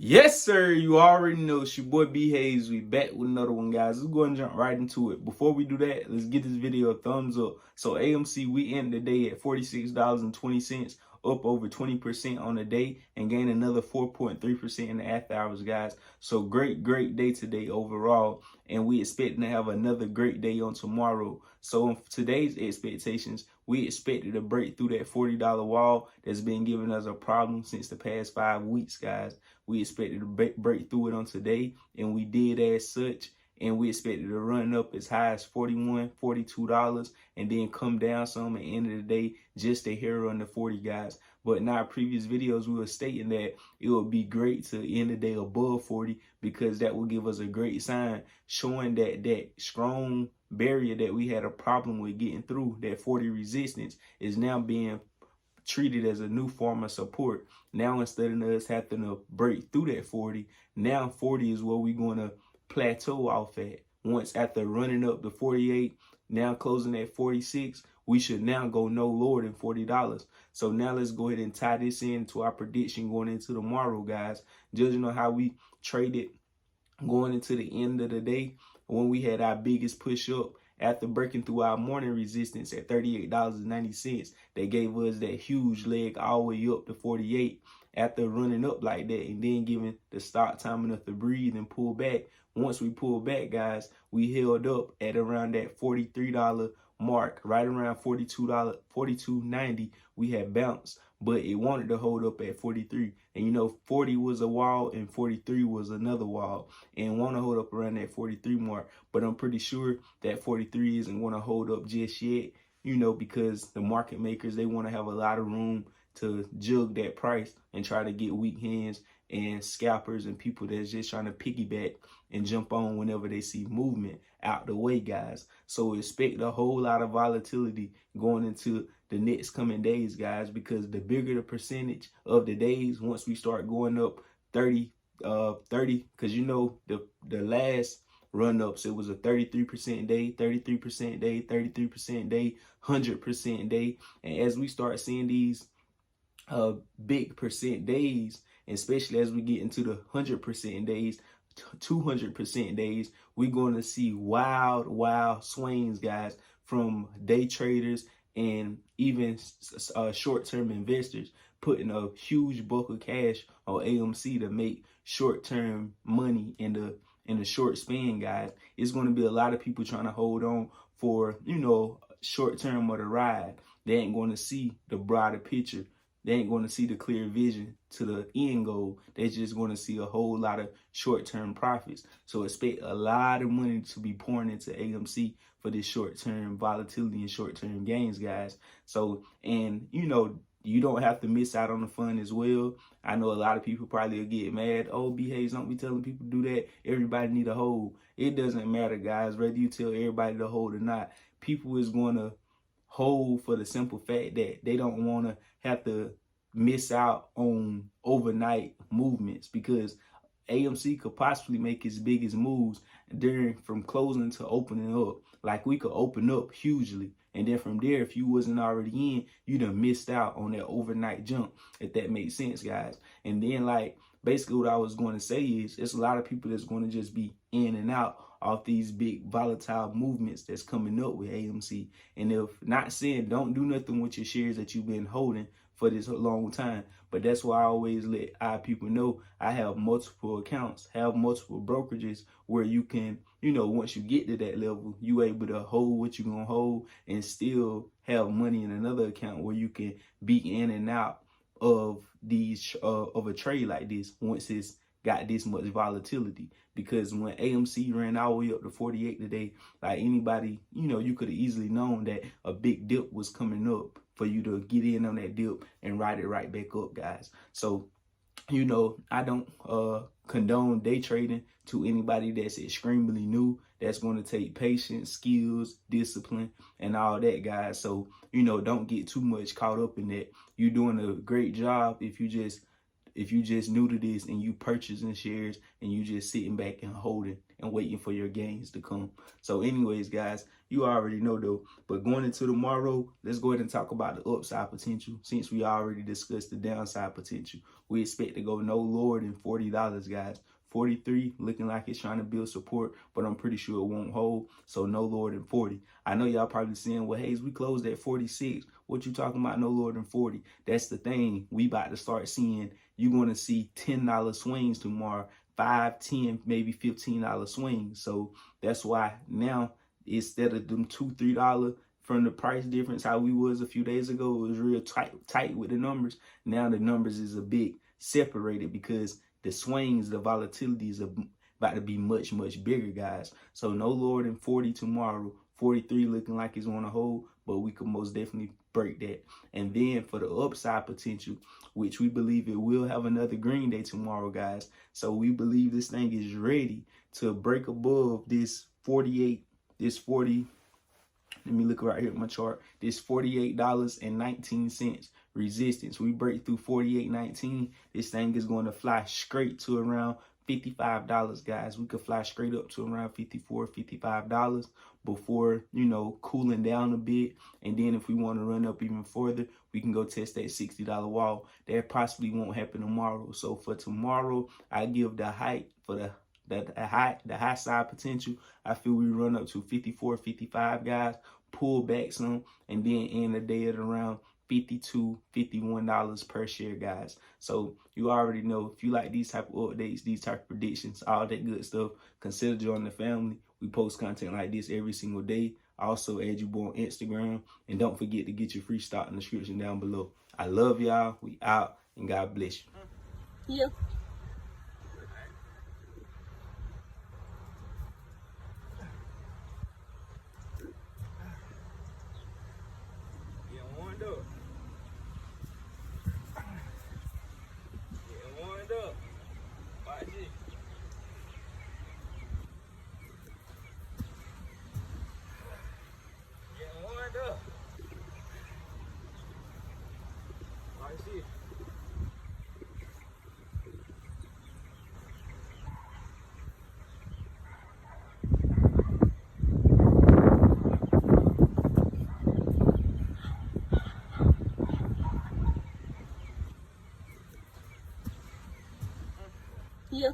Yes, sir. You already know it's your boy B Hayes. We back with another one, guys. Let's go and jump right into it. Before we do that, let's give this video a thumbs up. So AMC, we end the day at $46.20, up over 20% on the day, and gain another 4.3% in the after hours, guys. So great day today overall, and we expecting to have another great day on tomorrow. So in today's expectations, we expected to break through that $40 wall that's been giving us a problem since the past 5 weeks, guys. We expected to break through it on today, and we did as such. And we expected to run up as high as $41, $42, and then come down some at the end of the day just to hit on the 40, guys. But in our previous videos, we were stating that it would be great to end the day above 40 because that will give us a great sign showing that strong barrier that we had a problem with getting through, that 40 resistance, is now being treated as a new form of support. Now, instead of us having to break through that 40, now 40 is where we're going to plateau off at. Once after running up to 48, now closing at 46, we should now go no lower than $40. So now let's go ahead and tie this into our prediction going into tomorrow, guys. Judging on how we traded going into the end of the day when we had our biggest push up after breaking through our morning resistance at $38.90, they gave us that huge leg all the way up to 48 after running up like that and then giving the stock time enough to breathe and pull back. Once we pulled back, guys, we held up at around that $43 mark, right around $42, $42.90. We had bounced, but it wanted to hold up at 43. And you know, 40 was a wall and 43 was another wall, and want to hold up around that 43 mark. But I'm pretty sure that 43 isn't going to hold up just yet, you know, because the market makers, they want to have a lot of room to jug that price and try to get weak hands and scalpers and people that's just trying to piggyback and jump on whenever they see movement out the way, guys. So expect a whole lot of volatility going into the next coming days, guys, because the bigger the percentage of the days, once we start going up 30, because you know the last run-ups, it was a 33% day, 33% day, 33% day, 100% day. And as we start seeing these big percent days, especially as we get into the 100% days, 200% days, we're going to see wild swings, guys, from day traders and even short-term investors putting a huge bulk of cash on AMC to make short-term money in the short span, guys. It's going to be a lot of people trying to hold on for, you know, short-term of the ride. They ain't going to see the broader picture. They ain't going to see the clear vision to the end goal. They're just going to see a whole lot of short-term profits. So expect a lot of money to be pouring into AMC for this short-term volatility and short-term gains, guys. So, and you know, you don't have to miss out on the fun as well. I know a lot of people probably will get mad. Oh, B Hayes, don't be telling people to do that. Everybody need a hold. It doesn't matter, guys, whether you tell everybody to hold or not. People is going to hold for the simple fact that they don't want to have to miss out on overnight movements, because AMC could possibly make its biggest moves during from closing to opening up. Like, we could open up hugely, and then from there, if you wasn't already in, you done missed out on that overnight jump, if that makes sense, guys. And then, like, basically what I was going to say is it's a lot of people that's going to just be in and out off these big volatile movements that's coming up with AMC. And if not saying don't do nothing with your shares that you've been holding for this long time, but that's why I always let our people know I have multiple accounts, have multiple brokerages where you can, you know, once you get to that level, you able to hold what you're going to hold and still have money in another account where you can be in and out of these of a trade like this once it's got this much volatility. Because when AMC ran all the way up to 48 today, like, anybody, you know, you could have easily known that a big dip was coming up for you to get in on that dip and ride it right back up, guys. So, you know, I don't condone day trading to anybody that's extremely new, that's going to take patience, skills, discipline, and all that, guys. So, you know, don't get too much caught up in that. You're doing a great job if you just new to this and you purchasing shares and you just sitting back and holding and waiting for your gains to come. So anyways, guys, you already know though. But going into tomorrow, let's go ahead and talk about the upside potential. Since we already discussed the downside potential, we expect to go no lower than $40, guys. 43 looking like it's trying to build support, but I'm pretty sure it won't hold. So no lower than 40. I know y'all probably saying, well, Hayes, we closed at 46. What you talking about no lower than 40? That's the thing. We about to start seeing, you're going to see $10 swings tomorrow, 5, 10, maybe $15 swings. So that's why now, instead of them $2, $3 from the price difference, how we was a few days ago, it was real tight with the numbers. Now the numbers is a bit separated because the swings, the volatility is about to be much, much bigger, guys. So no lower than 40 tomorrow. 43 looking like it's on a hold, but we could most definitely break that. And then for the upside potential, which we believe it will have another green day tomorrow, guys. So we believe this thing is ready to break above this 48, this 40. Let me look right here at my chart. This $48.19 resistance. We break through 48.19. This thing is going to fly straight to around $55, guys. We could fly straight up to around $54, $55 before, you know, cooling down a bit. And then if we want to run up even further, we can go test that $60 wall. That possibly won't happen tomorrow. So for tomorrow, I give the height for the high side potential. I feel we run up to 54, 55, guys, pull back some, and then end the day at around $52, $51 per share, guys. So you already know, if you like these type of updates, these type of predictions, all that good stuff, consider joining the family. We post content like this every single day. Also add you boy on Instagram, and don't forget to get your free stock in the description down below. I love y'all. We out, and God bless you. Yeah. Yeah.